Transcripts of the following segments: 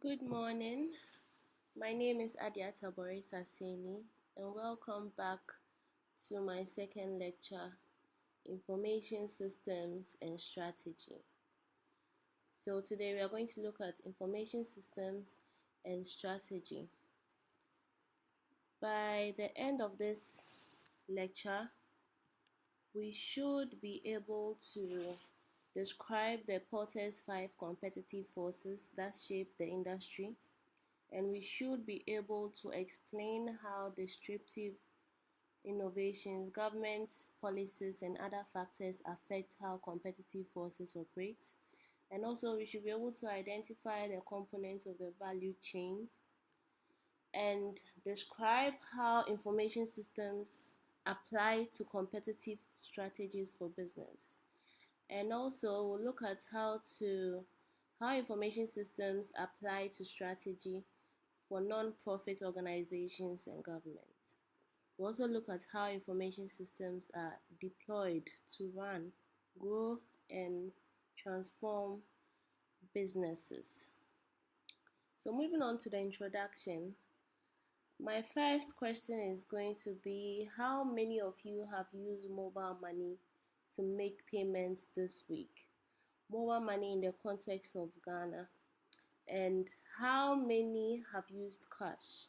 Good morning. My name is Adiata Boris Aseni, and welcome back to my second lecture, Information Systems and Strategy. So today we are going to look at information systems and strategy. By the end of this lecture, we should be able to describe the Porter's 5 competitive forces that shape the industry, and we should be able to explain how disruptive innovations, government policies, and other factors affect how competitive forces operate. And also, we should be able to identify the components of the value chain and describe how information systems apply to competitive strategies for business. And also, we'll look at how information systems apply to strategy for non-profit organizations and government. We also look at how information systems are deployed to run, grow, and transform businesses. So moving on to the introduction, my first question is going to be, how many of you have used mobile money to make payments this week? Mobile money in the context of Ghana. And how many have used cash?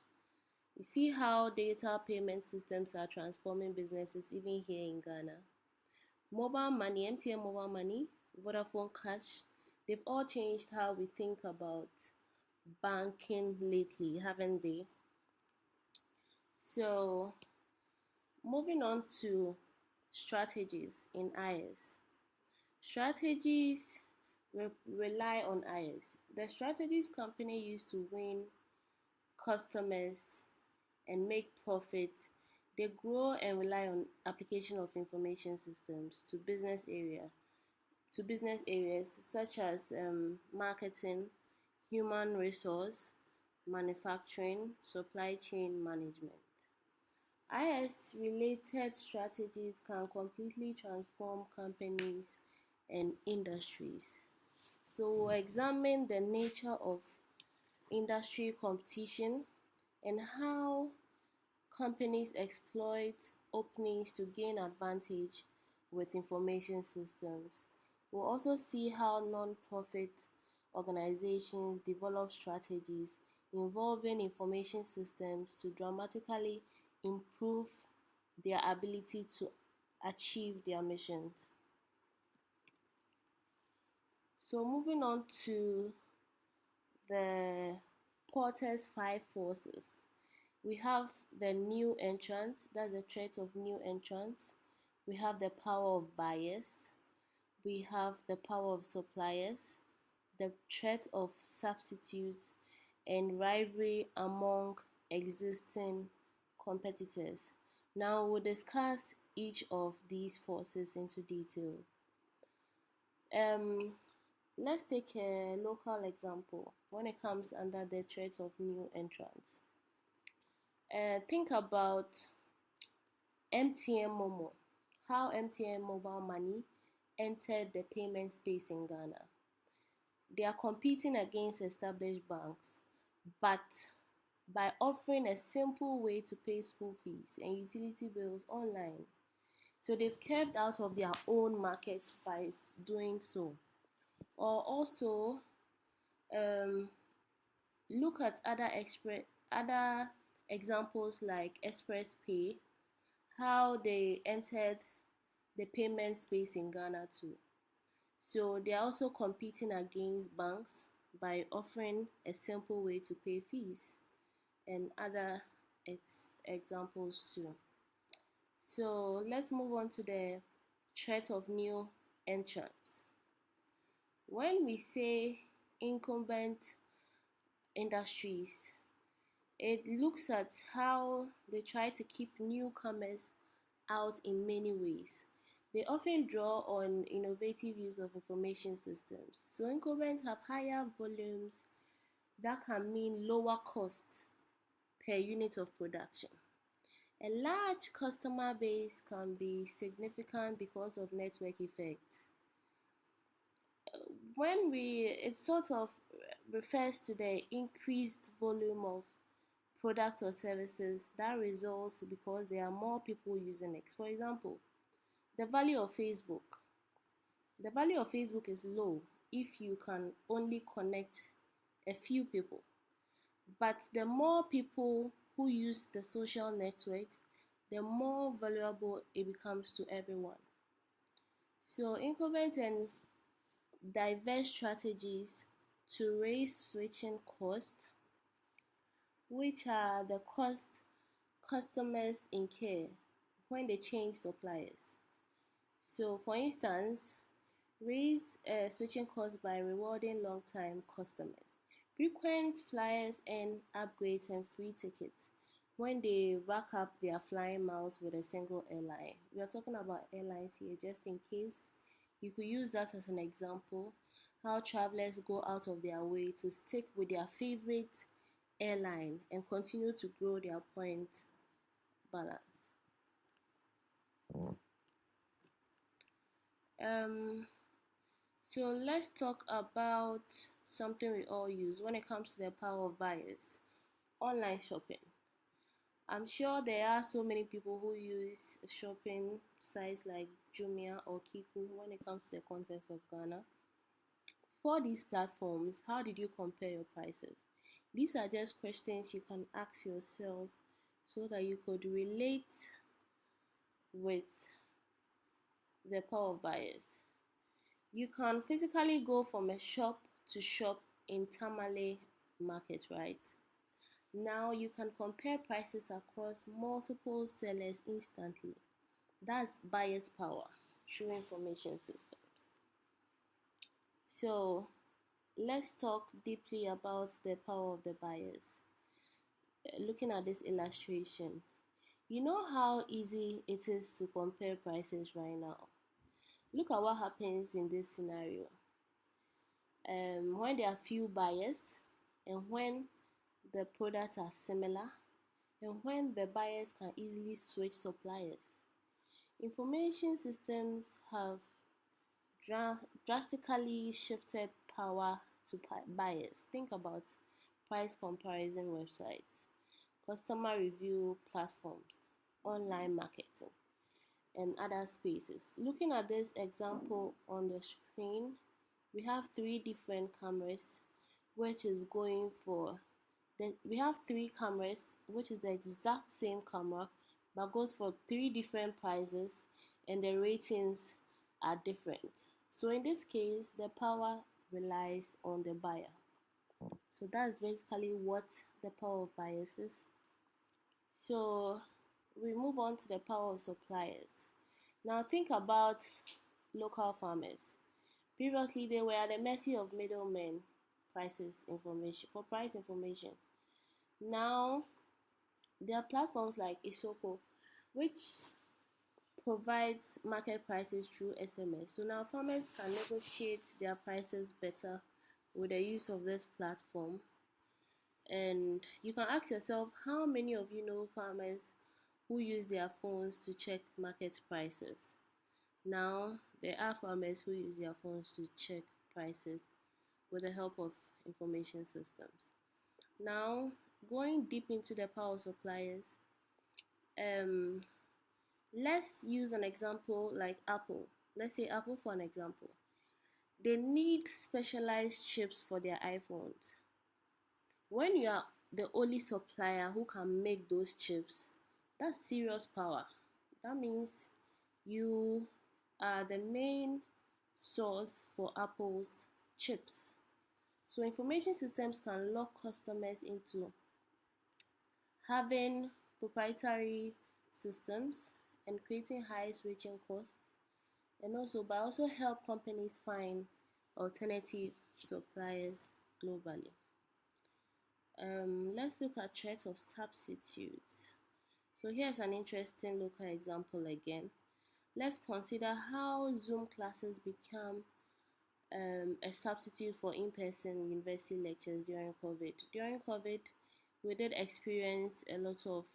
You see how digital payment systems are transforming businesses even here in Ghana. Mobile money, MTN mobile money, Vodafone cash, they've all changed how we think about banking lately, haven't they? So, moving on to strategies in IS. Strategies rely on IS. The strategies company use to win customers and make profit, they grow and rely on application of information systems to business areas such as marketing, human resource, manufacturing, supply chain management. IS related strategies can completely transform companies and industries. So we'll examine the nature of industry competition and how companies exploit openings to gain advantage with information systems. We'll also see how non-profit organizations develop strategies involving information systems to dramatically improve their ability to achieve their missions. So moving on to the Porter's 5 forces. We have the new entrants, that's the threat of new entrants. We have the power of BIS. We have the power of suppliers, the threat of substitutes, and rivalry among existing competitors. Now we'll discuss each of these forces into detail. Let's take a local example when it comes under the threat of new entrants. Think about MTN Momo, how MTN mobile money entered the payment space in Ghana. They are competing against established banks, but by offering a simple way to pay school fees and utility bills online. So they've kept out of their own market by doing so. Or also look at other examples like Express Pay, how they entered the payment space in Ghana too. So they are also competing against banks by offering a simple way to pay fees and other examples too. So let's move on to the threat of new entrants. When we say incumbent industries, it looks at how they try to keep newcomers out in many ways. They often draw on innovative use of information systems. So incumbents have higher volumes that can mean lower cost per unit of production. A large customer base can be significant because of network effects. It's sort of refers to the increased volume of products or services that results because there are more people using it. For example, the value of Facebook. The value of Facebook is low if you can only connect a few people. But the more people who use the social networks, the more valuable it becomes to everyone. So incumbent and diverse strategies to raise switching costs, which are the cost customers incur when they change suppliers. So for instance, raise switching costs by rewarding long-time customers. Frequent flyers and upgrades and free tickets when they rack up their flying miles with a single airline. We are talking about airlines here just in case. You could use that as an example, how travelers go out of their way to stick with their favorite airline and continue to grow their point balance. Um, so let's talk about something we all use when it comes to the power of BIS, online shopping. I'm sure there are so many people who use shopping sites like Jumia or Kiku when it comes to the context of Ghana. For these platforms, how did you compare your prices? These are just questions you can ask yourself so that you could relate with the power of BIS. You can physically go from a shop to shop in Tamale market, right? Now you can compare prices across multiple sellers instantly. That's BIS power through information systems. So let's talk deeply about the power of the BIS. Looking at this illustration, you know how easy it is to compare prices right now. Look at what happens in this scenario. When there are few buyers and when the products are similar and when the buyers can easily switch suppliers. Information systems have drastically shifted power to buyers. Think about price comparison websites, customer review platforms, online marketing, and other spaces. Looking at this example on the screen, we have three different cameras, which is going for we have three cameras, which is the exact same camera, but goes for three different prices, and the ratings are different. So in this case, the power relies on the buyer. So that's basically what the power of buyers is. So we move on to the power of suppliers. Now think about local farmers. Previously, they were at the mercy of middlemen for price information. Now there are platforms like Isoko, which provides market prices through SMS. So now farmers can negotiate their prices better with the use of this platform. And you can ask yourself, how many of you know farmers who use their phones to check market prices? Now there are farmers who use their phones to check prices with the help of information systems. Now, going deep into the power of suppliers, let's use an example like Apple. Let's say Apple for an example. They need specialized chips for their iPhones. When you are the only supplier who can make those chips, that's serious power. That means you are the main source for Apple's chips. So information systems can lock customers into having proprietary systems and creating high switching costs, and also help companies find alternative suppliers globally. Let's look at threats of substitutes. So here's an interesting local example again. Let's consider how Zoom classes become a substitute for in-person university lectures during COVID. During COVID, we did experience a lot of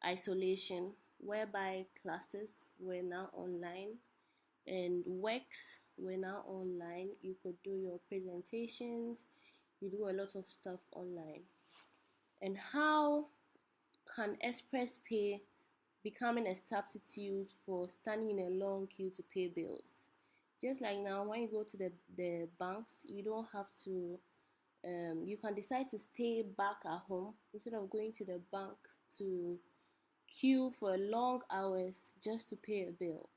isolation, whereby classes were now online and works were now online. You could do your presentations, you do a lot of stuff online. And how can express pay becoming a substitute for standing in a long queue to pay bills? Just like now, when you go to the banks, you don't have to, you can decide to stay back at home instead of going to the bank to queue for long hours just to pay a bill,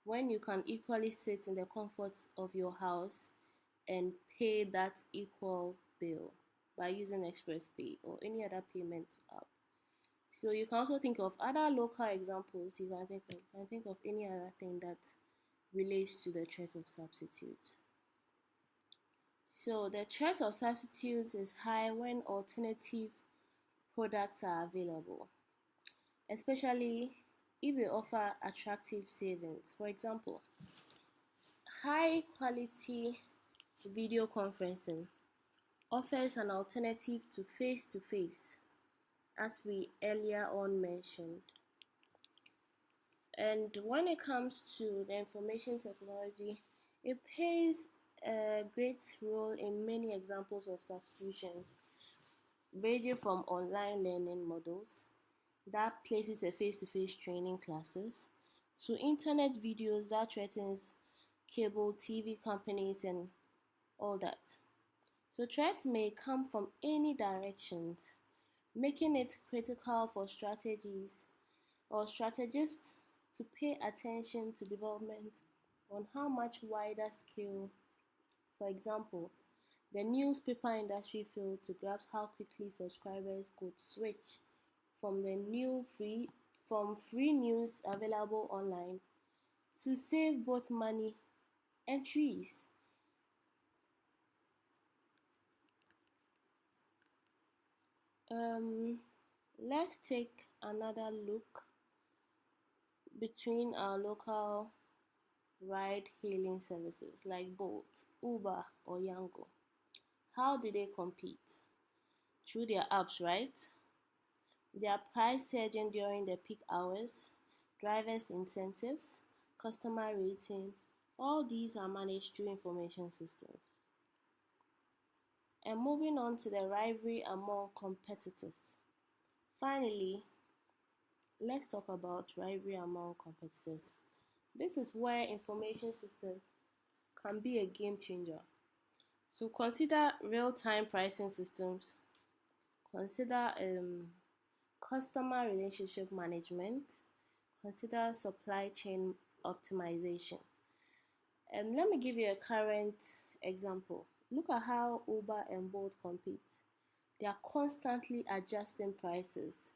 when you can equally sit in the comfort of your house and pay that equal bill by using express pay or any other payment app. So you can also think of other local examples. You can think of any other thing that relates to the threat of substitutes. So the threat of substitutes is high when alternative products are available, especially if they offer attractive savings. For example, high quality video conferencing offers an alternative to face-to-face, as we earlier on mentioned. And when it comes to the information technology, it plays a great role in many examples of substitutions, ranging from online learning models that places a face-to-face training classes to internet videos that threatens cable TV companies and all that. So threats may come from any directions, making it critical for strategies or strategists to pay attention to development on how much wider scale. For example, the newspaper industry failed to grasp how quickly subscribers could switch from the new free news available online to save both money and trees. Um, let's take another look between our local ride-hailing services like Bolt, Uber, or Yango. How do they compete? Through their apps, right? Their price surging during the peak hours, drivers' incentives, customer rating, all these are managed through information systems. And moving on to the rivalry among competitors. Finally, let's talk about rivalry among competitors. This is where information system can be a game changer. So consider real-time pricing systems, consider customer relationship management, consider supply chain optimization. And let me give you a current example. Look at how Uber and Bolt compete. They are constantly adjusting prices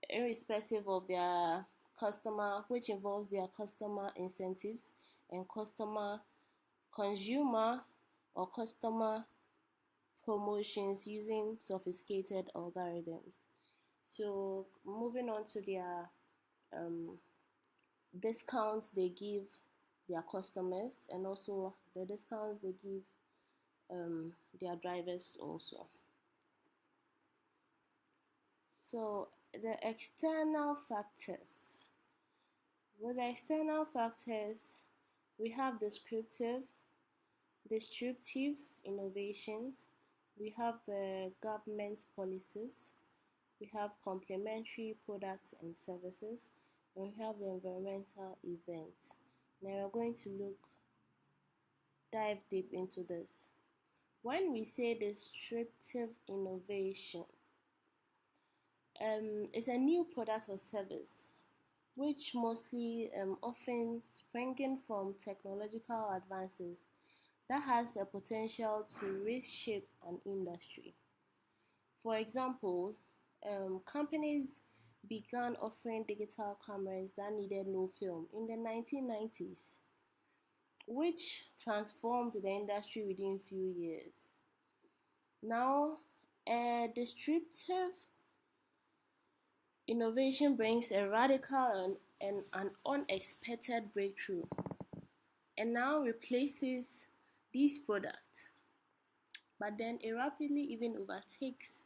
irrespective of their customer, which involves their customer incentives and consumer or customer promotions using sophisticated algorithms. So moving on to their um, discounts they give their customers, and also the discounts they give their drivers also. So the external factors. With the external factors, we have disruptive innovations, we have the government policies, we have complementary products and services, and we have the environmental events. Now we're going to dive deep into this. When we say disruptive innovation, it's a new product or service which mostly often springing from technological advances that has the potential to reshape an industry. For example, companies began offering digital cameras that needed no film in the 1990s, which transformed the industry within few years. Now, a disruptive innovation brings a radical and an unexpected breakthrough and now replaces these products, but then it rapidly even overtakes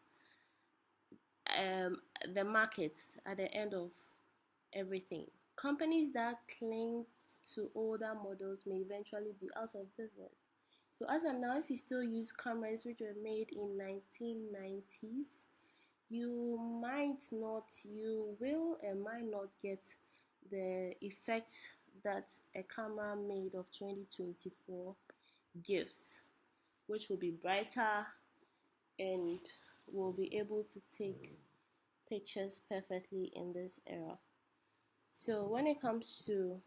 the markets at the end of everything. Companies that cling to older models may eventually be out of business. So as of now, if you still use cameras which were made in 1990s, you will and might not get the effect that a camera made of 2024 gives, which will be brighter and will be able to take pictures perfectly in this era. So when it comes to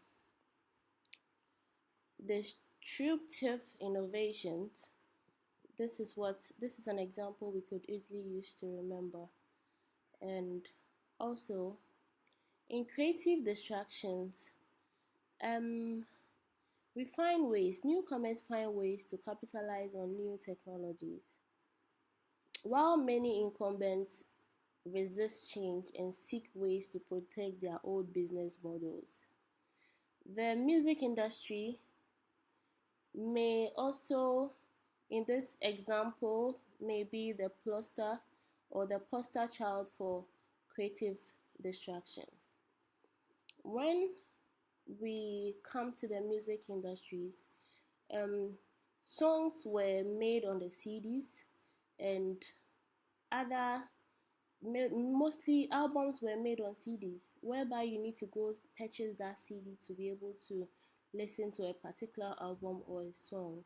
disruptive innovations, this is an example we could easily use to remember. And also, in creative distractions, newcomers find ways to capitalize on new technologies, while many incumbents resist change and seek ways to protect their old business models. The music industry may also, in this example, may be the poster or the poster child for creative distractions. When we come to the music industries, songs were made on the CDs, and other mostly albums were made on CDs, whereby you need to go purchase that CD to be able to listen to a particular album or a song.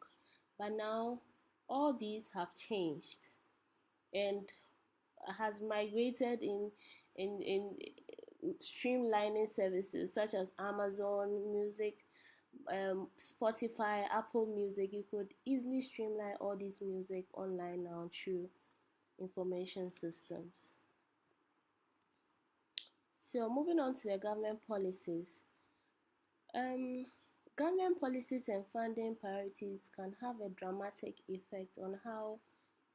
But now all these have changed and has migrated in streamlining services such as Amazon Music, Spotify, Apple Music. You could easily streamline all this music online now through information systems. So moving on to the government policies. Government policies and funding priorities can have a dramatic effect on how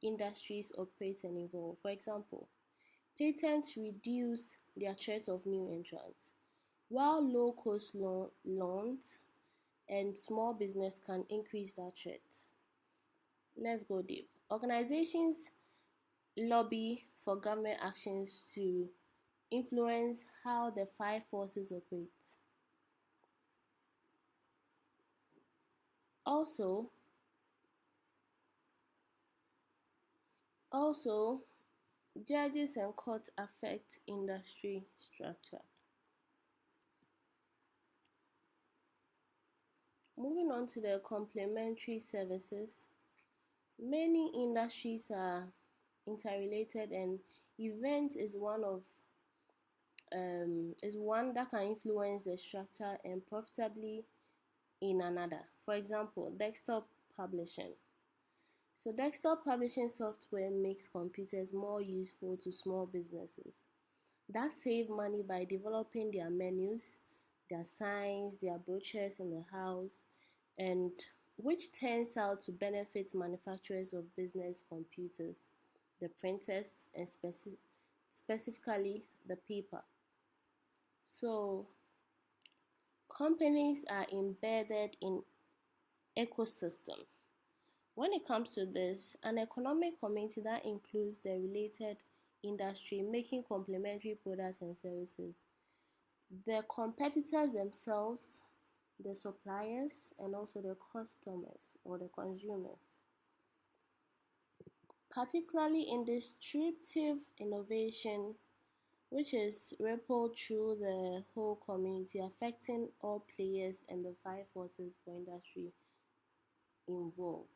industries operate and evolve. For example, patents reduce their threat of new entrants, while low-cost loans and small business can increase that threat. Let's go deep. Organizations lobby for government actions to influence how the five forces operate. Also, judges and courts affect industry structure. Moving on to the complementary services, many industries are interrelated, and event is one that can influence the structure and profitably in another. For example, desktop publishing. So desktop publishing software makes computers more useful to small businesses that save money by developing their menus, their signs, their brochures in the house, and which turns out to benefit manufacturers of business computers, the printers, and specifically the paper. So companies are embedded in ecosystem. When it comes to this, an economic community that includes the related industry making complementary products and services, the competitors themselves, the suppliers, and also the customers or the consumers. Particularly in disruptive innovation, which is rippled through the whole community, affecting all players and the five forces for industry involved.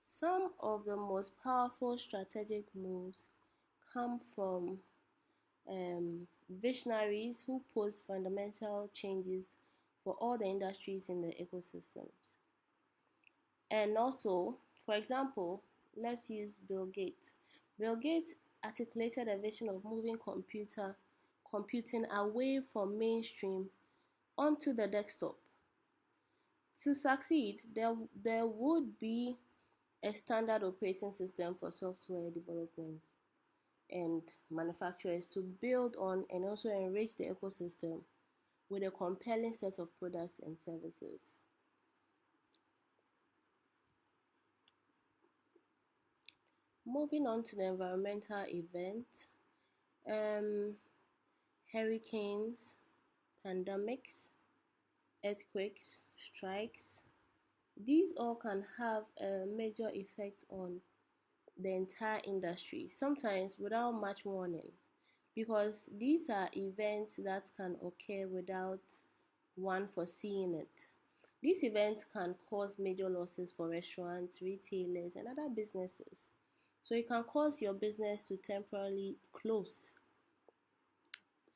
Some of the most powerful strategic moves come from visionaries who pose fundamental changes for all the industries in the ecosystems. And also, for example, let's use Bill Gates. Bill Gates articulated a vision of moving computing away from mainstream onto the desktop. To succeed, there would be a standard operating system for software development and manufacturers to build on and also enrich the ecosystem with a compelling set of products and services. Moving on to the environmental event, hurricanes, pandemics, earthquakes, strikes. These all can have a major effect on the entire industry, sometimes without much warning, because these are events that can occur without one foreseeing it. These events can cause major losses for restaurants, retailers, and other businesses. So it can cause your business to temporarily close.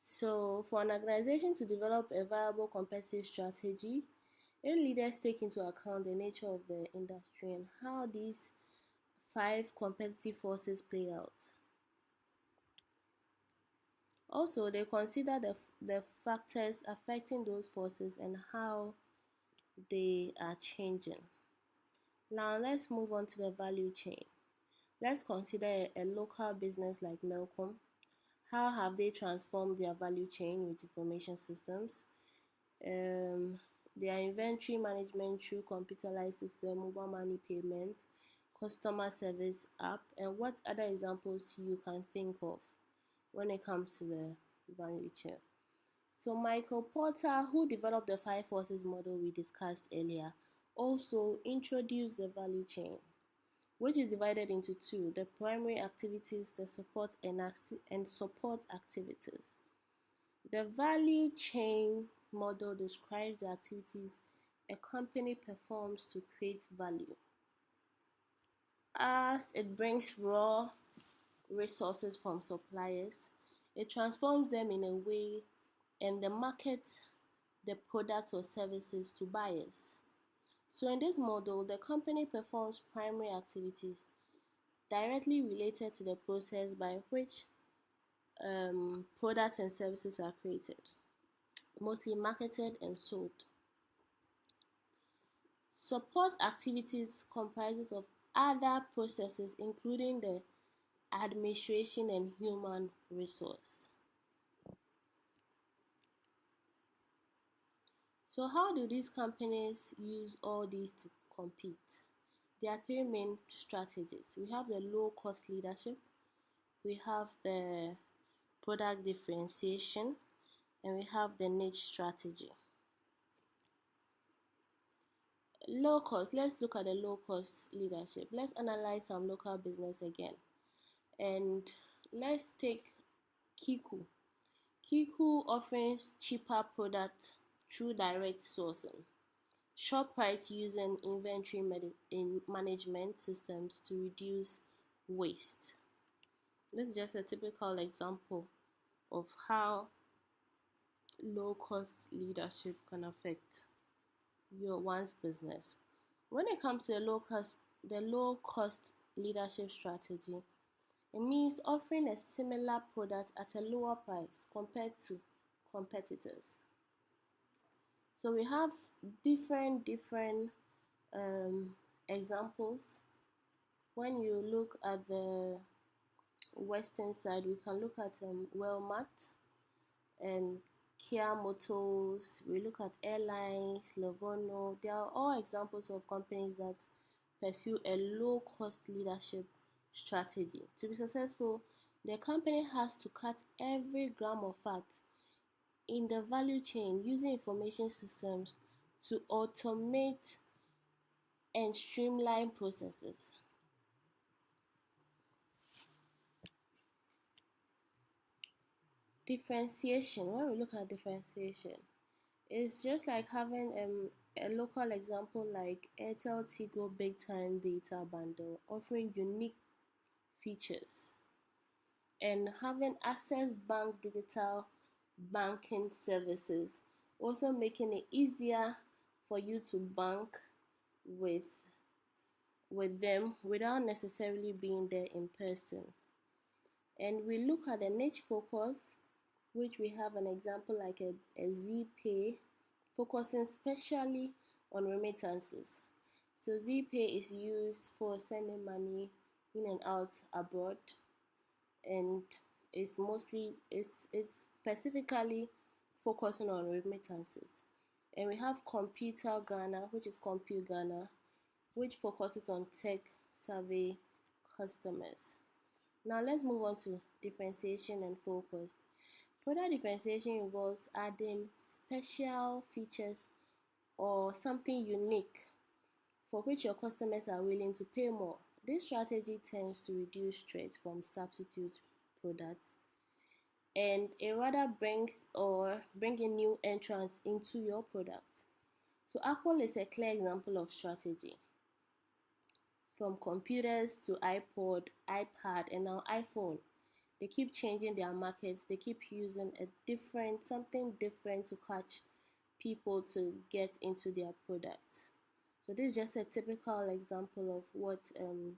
So, for an organization to develop a viable competitive strategy, leaders take into account the nature of the industry and how these five competitive forces play out. Also, they consider the factors affecting those forces and how they are changing. Now, let's move on to the value chain. Let's consider a local business like Melcom. How have they transformed their value chain with information systems? Their inventory management through computerized system, mobile money payment, customer service app, and what other examples you can think of when it comes to the value chain. So Michael Porter, who developed the five forces model we discussed earlier, also introduced the value chain, which is divided into two: the primary activities, the support and support activities. The value chain model describes the activities a company performs to create value, as it brings raw resources from suppliers, it transforms them in a way, and the market the product or services to buyers. So in this model, the company performs primary activities directly related to the process by which products and services are created, mostly marketed and sold. Support activities comprises of other processes including the administration and human resource. So how do these companies use all these to compete? There are three main strategies. We have the low cost leadership, we have the product differentiation, and we have the niche strategy. Low cost, let's look at the low cost leadership. Let's analyze some local business again. And let's take Kiku. Kiku offers cheaper products through direct sourcing. ShopRite using inventory management systems to reduce waste. This is just a typical example of how low cost leadership can affect your one's business. When it comes to the low cost leadership strategy, it means offering a similar product at a lower price compared to competitors. So we have different examples. When you look at the western side, we can look at Walmart and Kia Motors. We look at airlines, Livorno. They are all examples of companies that pursue a low cost leadership strategy. To be successful, the company has to cut every gram of fat in the value chain using information systems to automate and streamline processes. Differentiation. When we look at differentiation, it's just like having a local example like Airtel Tigo Big Time Data Bundle offering unique features, and having Access Bank digital banking services, also making it easier for you to bank with them without necessarily being there in person. And we look at the niche focus, which we have an example like a ZPay focusing specially on remittances. So ZPay is used for sending money in and out abroad, and it's specifically focusing on remittances. And we have Computer Ghana, which is Compute Ghana, which focuses on tech savvy customers. Now let's move on to differentiation and focus. Product differentiation involves adding special features or something unique for which your customers are willing to pay more. This strategy tends to reduce threat from substitute products, and it rather bring in new entrants into your product. So Apple is a clear example of strategy. From computers to iPod, iPad, and now iPhone, they keep changing their markets. They keep using something different to catch people to get into their product. So this is just a typical example of what um,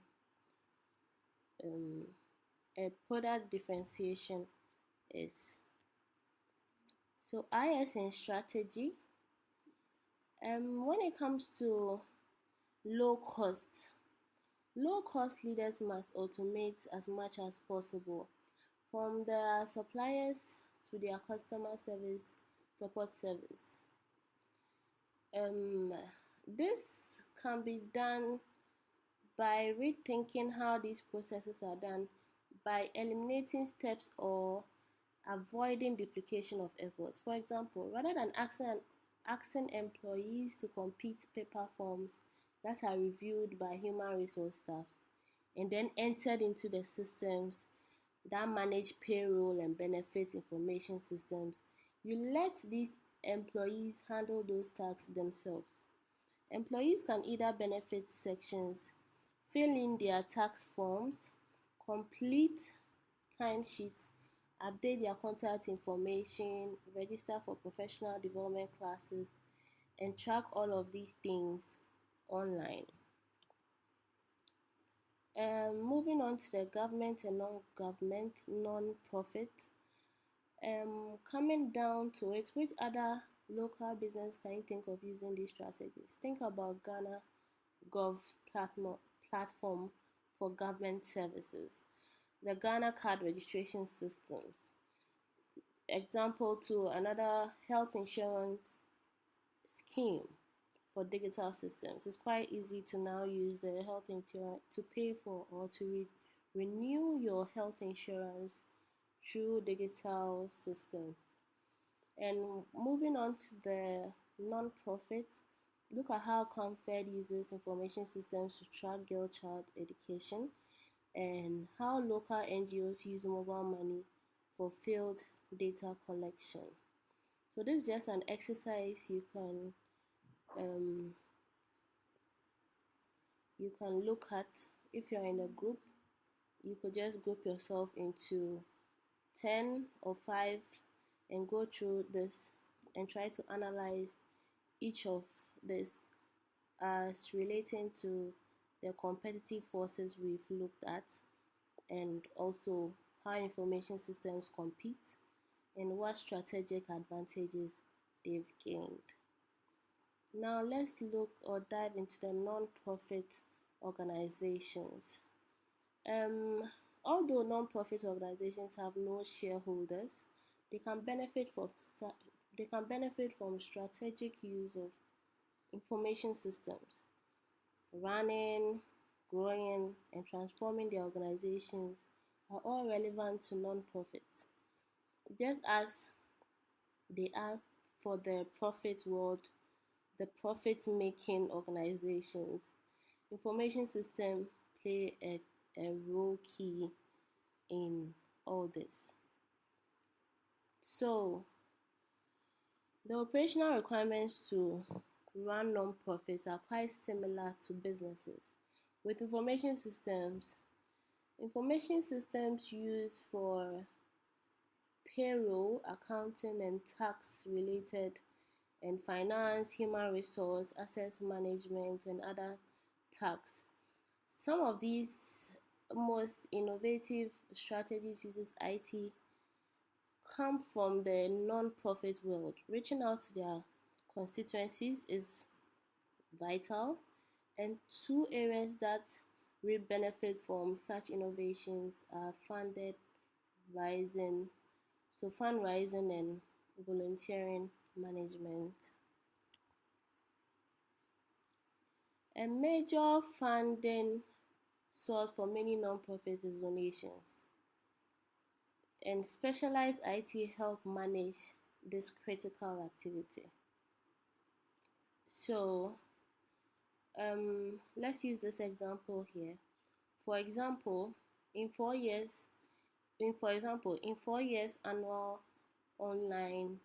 a product differentiation is. So IS in strategy, when it comes to low cost, low cost leaders must automate as much as possible, from their suppliers to their customer service support service. Um, this can be done by rethinking how these processes are done, by eliminating steps or avoiding duplication of efforts. For example, rather than asking employees to complete paper forms that are reviewed by human resource staffs and then entered into the systems that manage payroll and benefits information systems, you let these employees handle those tasks themselves. Employees can either benefit sections, fill in their tax forms, complete timesheets, update their contact information, register for professional development classes, and track all of these things online. Moving on to the government and non-government, non-profit. Coming down to it, which other local business can you think of using these strategies? Think about Ghana Gov platform for government services, the Ghana card registration systems. Example to another health insurance scheme for digital systems. It's quite easy to now use the health insurance to pay for or to renew your health insurance through digital systems. And moving on to the non-profit, look at how Comfed uses information systems to track girl child education, and how local NGOs use mobile money for field data collection. So this is just an exercise um, you can look at. If you're in a group, you could just group yourself into 10 or 5 and go through this and try to analyze each of this as relating to the competitive forces we've looked at, and also how information systems compete and what strategic advantages they've gained. Now let's look or dive into the non-profit organizations. Um, Although non-profit organizations have no shareholders, they can benefit from strategic use of information systems. Running, growing, and transforming their organizations are all relevant to non-profits, just as they are for the profit world, the profit-making organizations. Information systems play a role key in all this. So, the operational requirements to run non-profits are quite similar to businesses. With information systems used for payroll, accounting, and tax related, and finance, human resource, asset management, and other tasks. Some of these most innovative strategies uses IT come from the non-profit world. Reaching out to their constituencies is vital, and two areas that will benefit from such innovations are fundraising and volunteering management. A major funding source for many non-profits is donations, and specialized IT help manage this critical activity. So let's use this example here. For example, in 4 years, in 4 years, annual online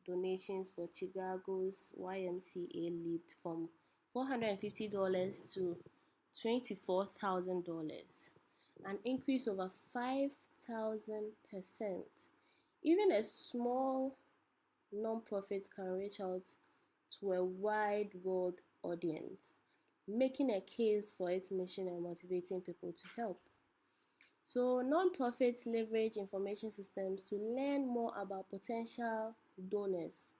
donations for Chicago's YMCA leaped from $450 to $24,000, an increase over 5,000%. Even a small nonprofit can reach out to a wide world audience, making a case for its mission and motivating people to help. So, nonprofits leverage information systems to learn more about potential donors,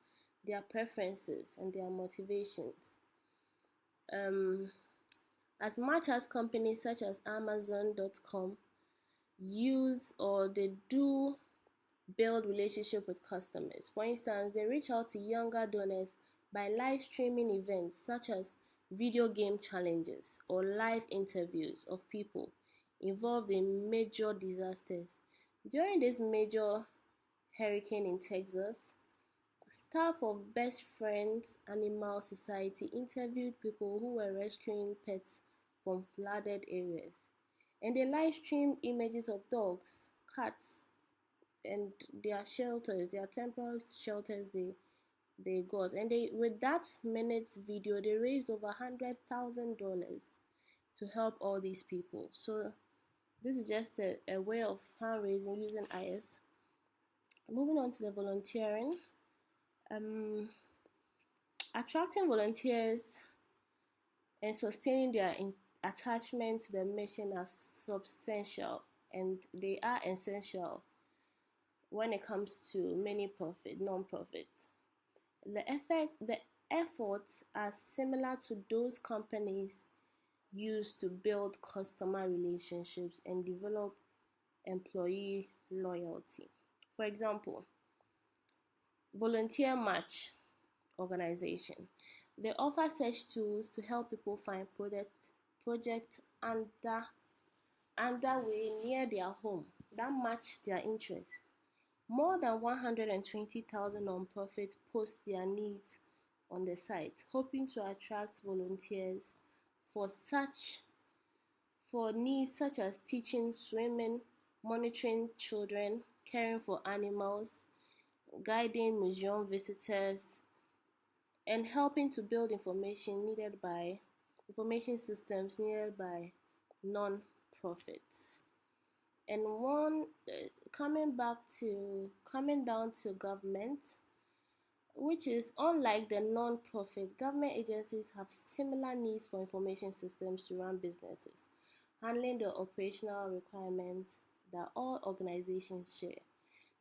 their preferences, and their motivations. Um, as much as companies such as Amazon.com use or they do build relationship with customers. For instance, they reach out to younger donors by live streaming events such as video game challenges or live interviews of people involved in major disasters. During this major hurricane in Texas, staff of Best Friends Animal Society interviewed people who were rescuing pets from flooded areas. And they live streamed images of dogs, cats, and their shelters, their temporary shelters they got. And they, with that minute's video, they raised over $100,000 to help all these people. So this is just a way of fundraising using IS. Moving on to the volunteering. Attracting volunteers and sustaining their attachment to the mission are substantial, and they are essential when it comes to many non-profit. The efforts are similar to those companies use to build customer relationships and develop employee loyalty. For example, Volunteer Match organization. They offer such tools to help people find project underway near their home that match their interest. More than 120,000 nonprofits post their needs on the site, hoping to attract volunteers for needs such as teaching swimming, monitoring children, caring for animals, guiding museum visitors, and helping to build information systems needed by non-profits. And coming down to government, which is unlike the non-profit, government agencies have similar needs for information systems to run businesses, handling the operational requirements that all organizations share.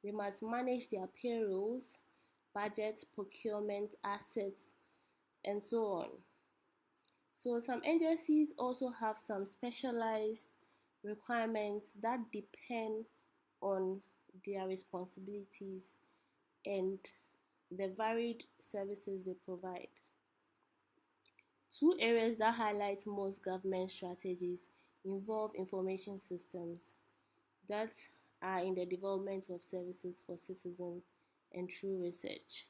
They must manage their payrolls, budget, procurement, assets, and so on. So some agencies also have some specialized requirements that depend on their responsibilities and the varied services they provide. Two areas that highlight most government strategies involve information systems that are in the development of services for citizens and through research.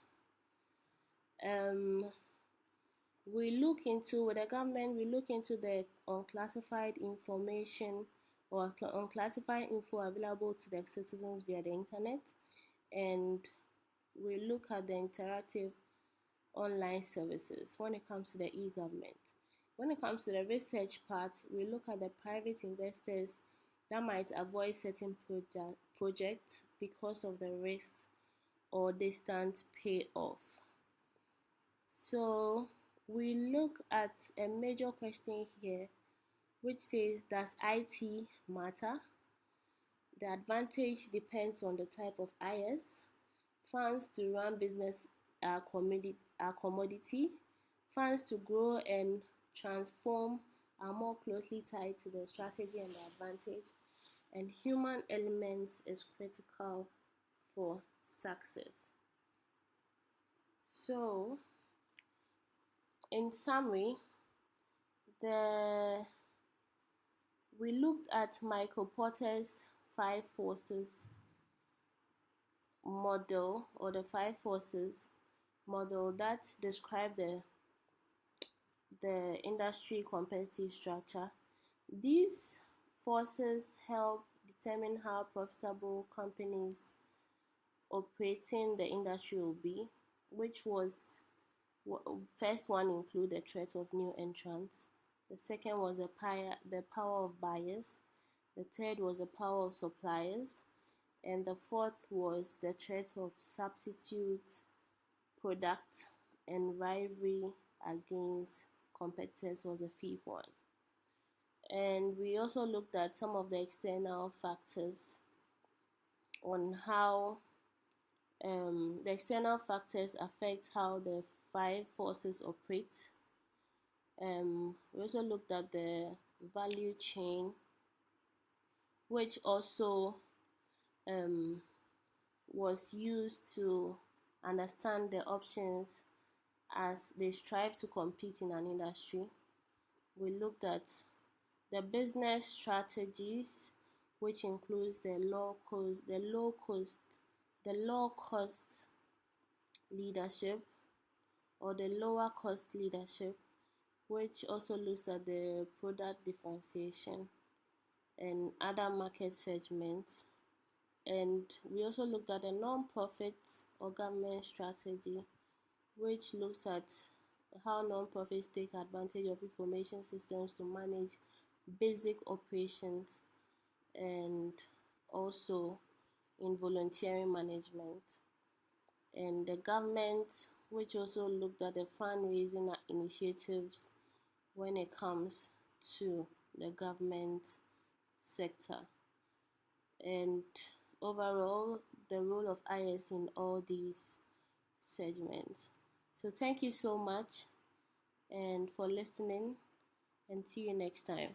With the government, we look into the unclassified information or unclassified info available to the citizens via the internet, and we look at the interactive online services when it comes to the e-government. When it comes to the research part, we look at the private investors that might avoid certain projects because of the risk or distant payoff. So we look at a major question here, which says, does IT matter? The advantage depends on the type of IS. Funds to run business are commodity. Funds to grow and transform are more closely tied to the strategy and the advantage. And human elements is critical for success. So, in summary, we looked at Michael Porter's 5 forces model, or the 5 forces model that describe the the industry competitive structure. These forces help determine how profitable companies operating the industry will be, which was first one include the threat of new entrants. The second was the power of buyers. The third was the power of suppliers. And the fourth was the threat of substitute product and rivalry against competitors was the fifth one. And we also looked at some of the external factors on how the external factors affect how the five forces operate. We also looked at the value chain, which also was used to understand the options as they strive to compete in an industry. We looked at the business strategies, which includes the low cost leadership or the lower cost leadership, which also looks at the product differentiation and other market segments. And we also looked at the non-profit or government strategy, which looks at how non-profits take advantage of information systems to manage basic operations and also in volunteering management. And the government, which also looked at the fundraising initiatives when it comes to the government sector. And overall, the role of IS in all these segments. So thank you so much and for listening, and see you next time.